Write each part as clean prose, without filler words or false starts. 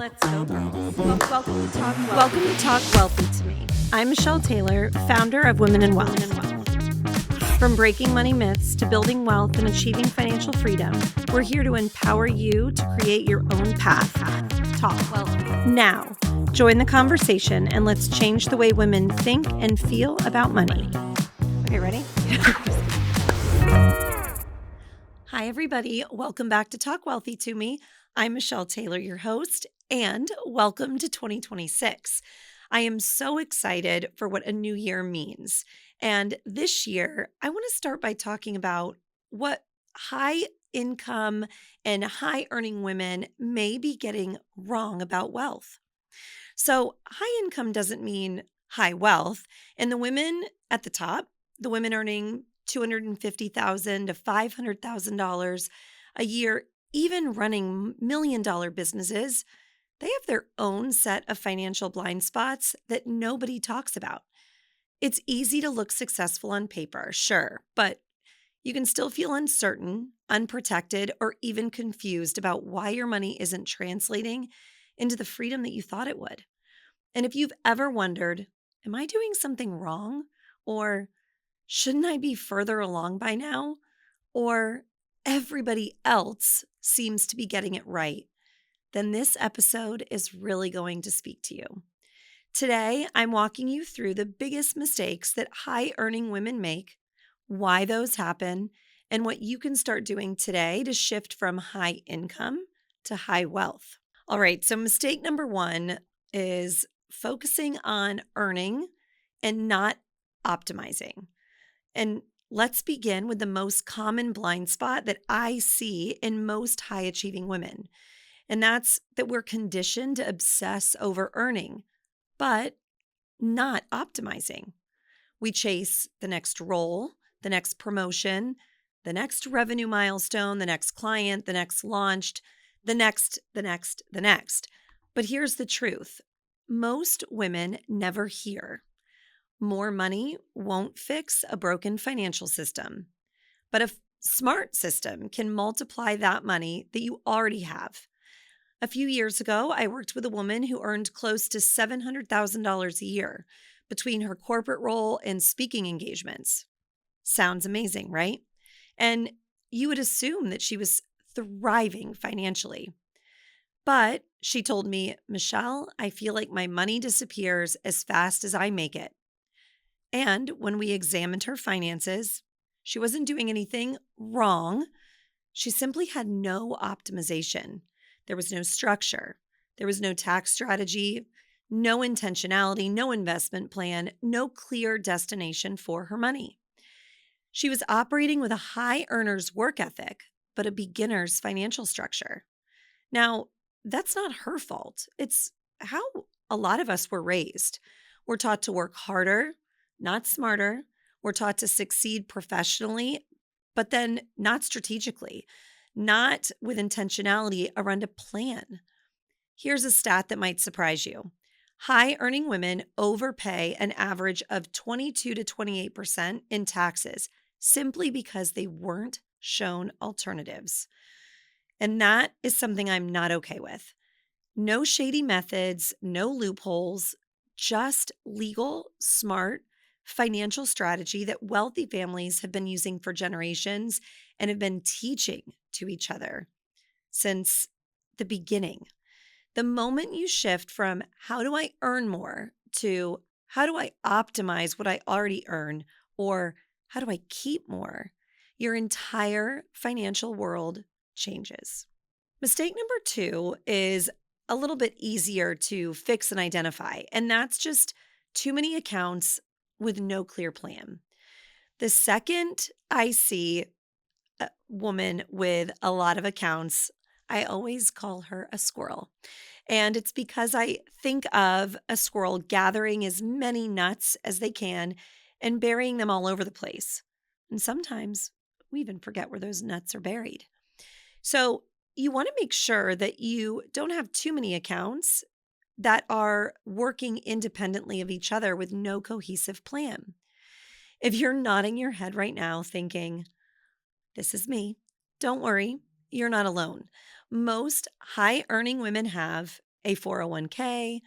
Let's go, girls. Welcome to Talk Wealthy to Me. I'm Michelle Taylor, founder of Women in Wealth. From breaking money myths to building wealth and achieving financial freedom, we're here to empower you to create your own path. Talk Wealthy. Now, join the conversation and let's change the way women think and feel about money. Okay, ready? Hi, everybody. Welcome back to Talk Wealthy to Me. I'm Michelle Taylor, your host, and welcome to 2026. I am so excited for what a new year means. And this year, I want to start by talking about what high income and high earning women may be getting wrong about wealth. So, high income doesn't mean high wealth. And the women at the top, the women earning $250,000 to $500,000 a year, even running million-dollar businesses, they have their own set of financial blind spots that nobody talks about. It's easy to look successful on paper, sure, but you can still feel uncertain, unprotected, or even confused about why your money isn't translating into the freedom that you thought it would. And if you've ever wondered, am I doing something wrong? Or shouldn't I be further along by now? Or everybody else seems to be getting it right, then this episode is really going to speak to you. Today, I'm walking you through the biggest mistakes that high-earning women make, why those happen, and what you can start doing today to shift from high income to high wealth. All right, so mistake number one is focusing on earning and not optimizing. And let's begin with the most common blind spot that I see in most high-achieving women. And that's that we're conditioned to obsess over earning, but not optimizing. We chase the next role, the next promotion, the next revenue milestone, the next client, the next launched, the next. But here's the truth. Most women never hear. More money won't fix a broken financial system, but a smart system can multiply that money that you already have. A few years ago, I worked with a woman who earned close to $700,000 a year between her corporate role and speaking engagements. Sounds amazing, right? And you would assume that she was thriving financially. But she told me, Michelle, I feel like my money disappears as fast as I make it. And when we examined her finances, she wasn't doing anything wrong. She simply had no optimization. There was no structure. There was no tax strategy, no intentionality, no investment plan, no clear destination for her money. She was operating with a high earner's work ethic, but a beginner's financial structure. Now, that's not her fault. It's how a lot of us were raised. We're taught to work harder, not smarter. We're taught to succeed professionally, but then not strategically, not with intentionality around a plan. Here's a stat that might surprise you. High earning women overpay an average of 22 to 28% in taxes simply because they weren't shown alternatives. And that is something I'm not okay with. No shady methods, no loopholes, just legal, smart, financial strategy that wealthy families have been using for generations and have been teaching to each other since the beginning. The moment you shift from how do I earn more to how do I optimize what I already earn or how do I keep more, your entire financial world changes. Mistake number two is a little bit easier to fix and identify, and that's just too many accounts with no clear plan. The second I see a woman with a lot of accounts, I always call her a squirrel. And it's because I think of a squirrel gathering as many nuts as they can and burying them all over the place. And sometimes we even forget where those nuts are buried. So you want to make sure that you don't have too many accounts that are working independently of each other with no cohesive plan. If you're nodding your head right now thinking, this is me, don't worry, you're not alone. Most high earning women have a 401k,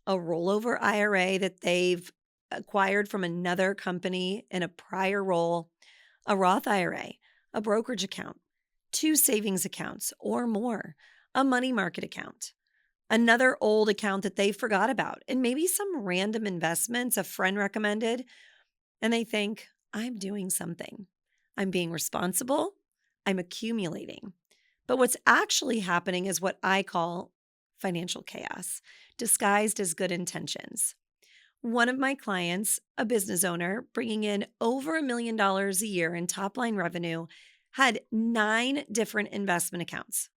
a rollover IRA that they've acquired from another company in a prior role, a Roth IRA, a brokerage account, two savings accounts or more, a money market account, another old account that they forgot about, and maybe some random investments a friend recommended. And they think, I'm doing something. I'm being responsible. I'm accumulating. But what's actually happening is what I call financial chaos, disguised as good intentions. One of my clients, a business owner bringing in over $1 million a year in top line revenue, had 9 different investment accounts.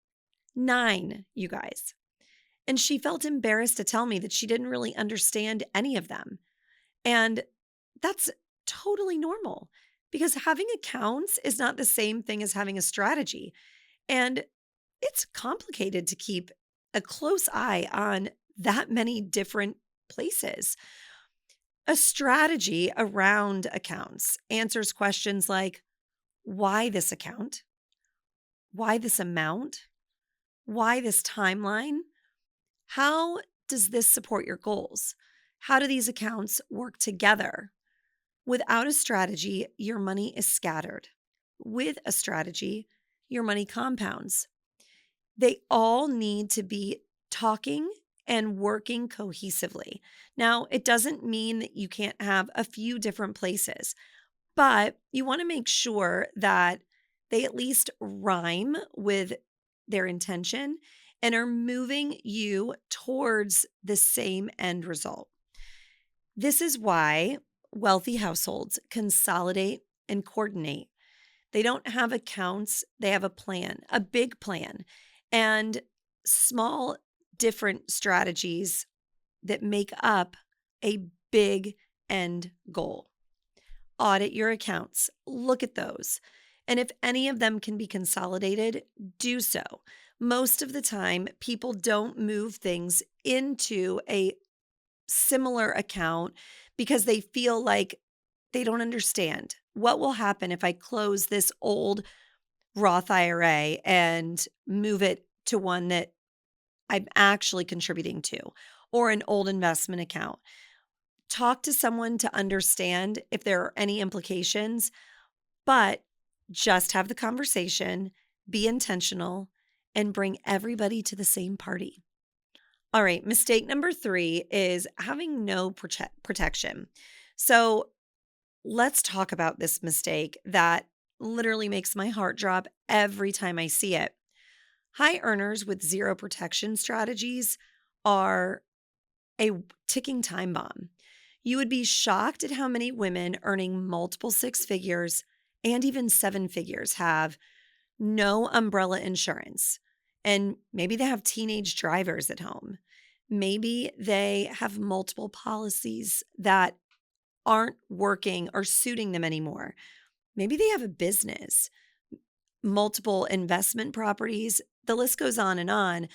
9, you guys. And she felt embarrassed to tell me that she didn't really understand any of them. And that's totally normal because having accounts is not the same thing as having a strategy. And it's complicated to keep a close eye on that many different places. A strategy around accounts answers questions like why this account? Why this amount? Why this timeline? How does this support your goals? How do these accounts work together? Without a strategy, your money is scattered. With a strategy, your money compounds. They all need to be talking and working cohesively. Now, it doesn't mean that you can't have a few different places, but you want to make sure that they at least rhyme with their intention and are moving you towards the same end result. This is why wealthy households consolidate and coordinate. They don't have accounts, they have a plan, a big plan, and small different strategies that make up a big end goal. Audit your accounts, look at those. And if any of them can be consolidated, do so. Most of the time, people don't move things into a similar account because they feel like they don't understand what will happen if I close this old Roth IRA and move it to one that I'm actually contributing to, or an old investment account. Talk to someone to understand if there are any implications, but just have the conversation, be intentional, and bring everybody to the same party. All right, mistake number 3 is having no protection. So let's talk about this mistake that literally makes my heart drop every time I see it. High earners with zero protection strategies are a ticking time bomb. You would be shocked at how many women earning multiple 6 figures and even 7 figures have no umbrella insurance. And maybe they have teenage drivers at home. Maybe they have multiple policies that aren't working or suiting them anymore. Maybe they have a business, multiple investment properties. The list goes on,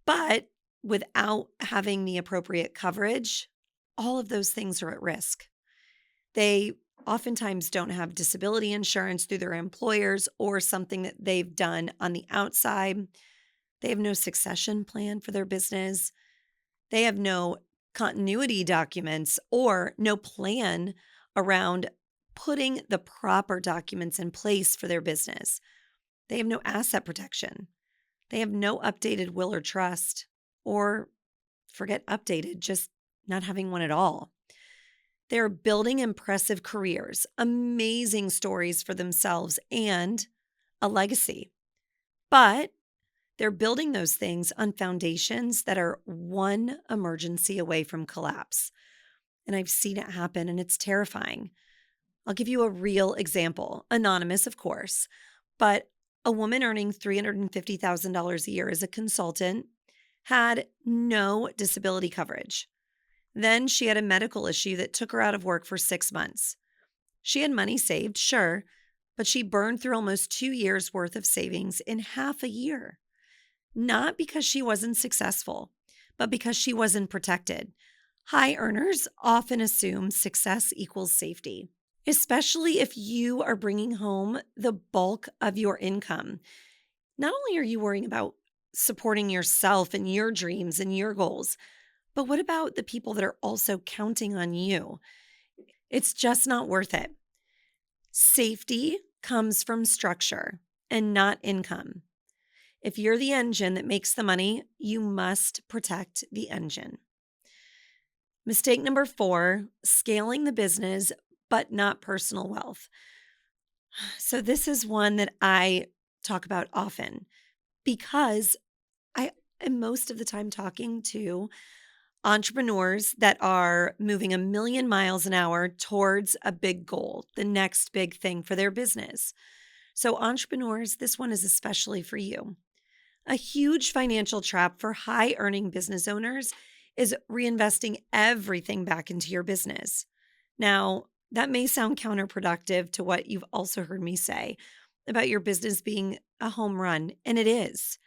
but without having the appropriate coverage, all of those things are at risk. They oftentimes don't have disability insurance through their employers or something that they've done on the outside. They have no succession plan for their business. They have no continuity documents or no plan around putting the proper documents in place for their business. They have no asset protection. They have no updated will or trust, or forget updated, just not having one at all. They're building impressive careers, amazing stories for themselves, and a legacy. But they're building those things on foundations that are one emergency away from collapse. And I've seen it happen, and it's terrifying. I'll give you a real example, anonymous, of course, but a woman earning $350,000 a year as a consultant had no disability coverage. Then she had a medical issue that took her out of work for 6 months. She had money saved, sure, but she burned through almost 2 years' worth of savings in half a year. Not because she wasn't successful, but because she wasn't protected. High earners often assume success equals safety, especially if you are bringing home the bulk of your income. Not only are you worrying about supporting yourself and your dreams and your goals. But what about the people that are also counting on you? It's just not worth it. Safety comes from structure and not income. If you're the engine that makes the money, you must protect the engine. Mistake number 4, scaling the business, but not personal wealth. So, this is one that I talk about often because I am most of the time talking to entrepreneurs that are moving a million miles an hour towards a big goal, the next big thing for their business. So, entrepreneurs, this one is especially for you. A huge financial trap for high earning business owners is reinvesting everything back into your business. Now, that may sound counterproductive to what you've also heard me say about your business being a home run, and it is.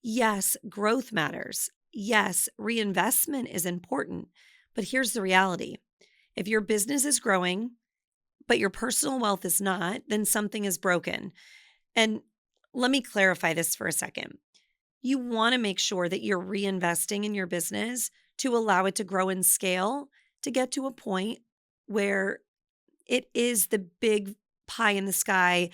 Yes, growth matters. Yes, reinvestment is important. But here's the reality: if your business is growing, but your personal wealth is not, then something is broken. And let me clarify this for a second. You want to make sure that you're reinvesting in your business to allow it to grow and scale to get to a point where it is the big pie in the sky,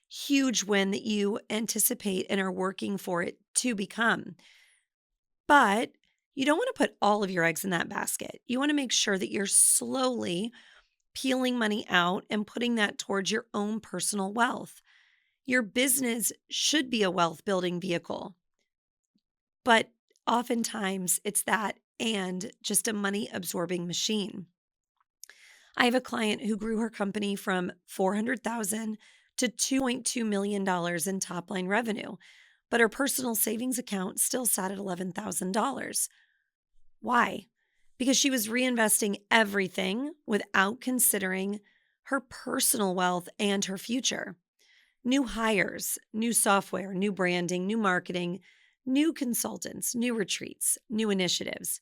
huge win that you anticipate and are working for it to become. But you don't want to put all of your eggs in that basket. You want to make sure that you're slowly peeling money out and putting that towards your own personal wealth. Your business should be a wealth building vehicle, but oftentimes it's that and just a money absorbing machine. I have a client who grew her company from 400,000 to $2.2 million in top line revenue, but her personal savings account still sat at $11,000. Why? Because she was reinvesting everything without considering her personal wealth and her future. New hires, new software, new branding, new marketing, new consultants, new retreats, new initiatives.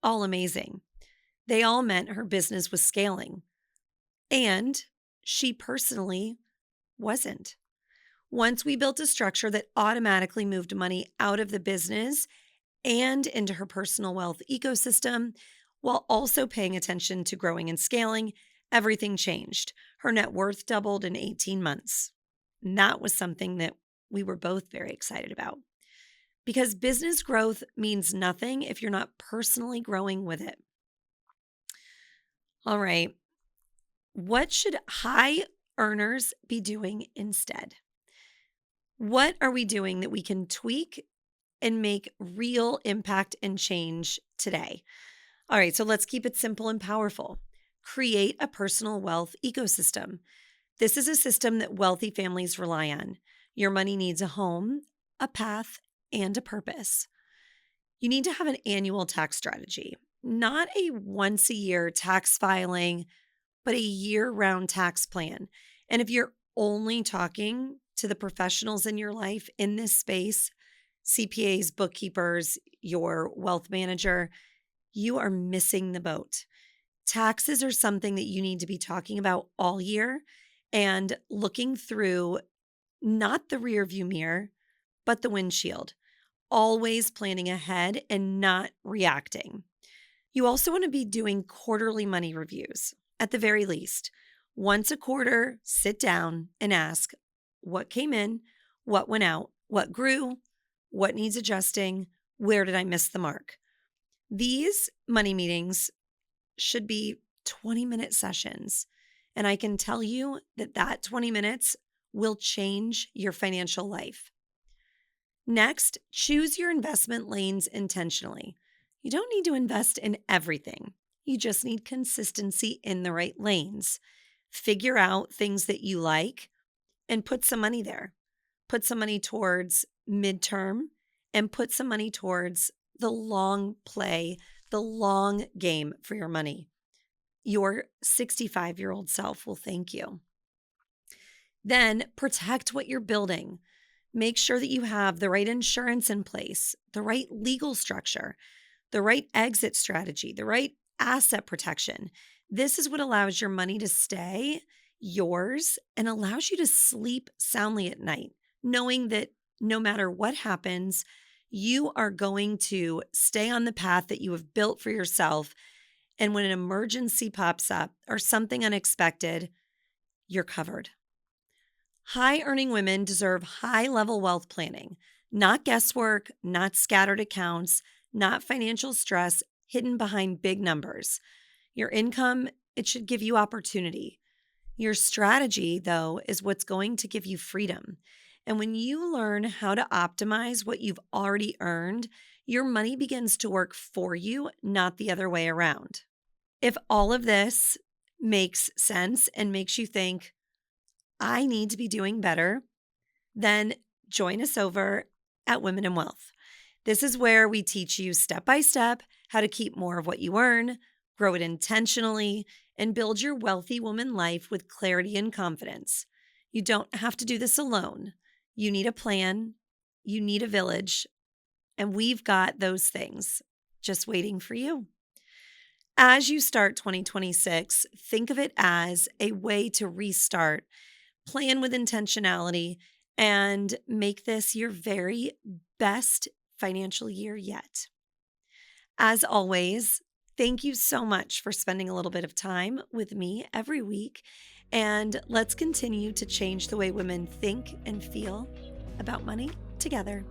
All amazing. They all meant her business was scaling. And she personally wasn't. Once we built a structure that automatically moved money out of the business and into her personal wealth ecosystem, while also paying attention to growing and scaling, everything changed. Her net worth doubled in 18 months. And that was something that we were both very excited about. Because business growth means nothing if you're not personally growing with it. All right. What should high earners be doing instead? What are we doing that we can tweak and make real impact and change today? All right, so let's keep it simple and powerful. Create a personal wealth ecosystem. This is a system that wealthy families rely on. Your money needs a home, a path, and a purpose. You need to have an annual tax strategy, not a once a year tax filing, but a year round tax plan. And if you're only talking to the professionals in your life in this space, CPAs, bookkeepers, your wealth manager, you are missing the boat. Taxes are something that you need to be talking about all year and looking through not the rear view mirror, but the windshield, always planning ahead and not reacting. You also want to be doing quarterly money reviews at the very least. Once a quarter, sit down and ask what came in, what went out, what grew, what needs adjusting, where did I miss the mark? These money meetings should be 20-minute sessions. And I can tell you that 20 minutes will change your financial life. Next, choose your investment lanes intentionally. You don't need to invest in everything. You just need consistency in the right lanes. Figure out things that you like and put some money there. Put some money towards midterm and put some money towards the long play, the long game for your money. Your 65-year-old self will thank you. Then protect what you're building. Make sure that you have the right insurance in place, the right legal structure, the right exit strategy, the right asset protection. This is what allows your money to stay yours and allows you to sleep soundly at night, knowing that no matter what happens, You are going to stay on the path that you have built for yourself. And when an emergency pops up or something unexpected, you're covered. High earning women deserve high level wealth planning, not guesswork, not scattered accounts, not financial stress hidden behind big numbers. Your income, it should give you opportunity. Your strategy, though, is what's going to give you freedom. And when you learn how to optimize what you've already earned, your money begins to work for you, not the other way around. If all of this makes sense and makes you think, I need to be doing better, then join us over at Women in Wealth. This is where we teach you step by step how to keep more of what you earn, grow it intentionally, and build your wealthy woman life with clarity and confidence. You don't have to do this alone. You need a plan, you need a village, and we've got those things just waiting for you. As you start 2026, think of it as a way to restart, plan with intentionality, and make this your very best financial year yet. As always, thank you so much for spending a little bit of time with me every week. And let's continue to change the way women think and feel about money together.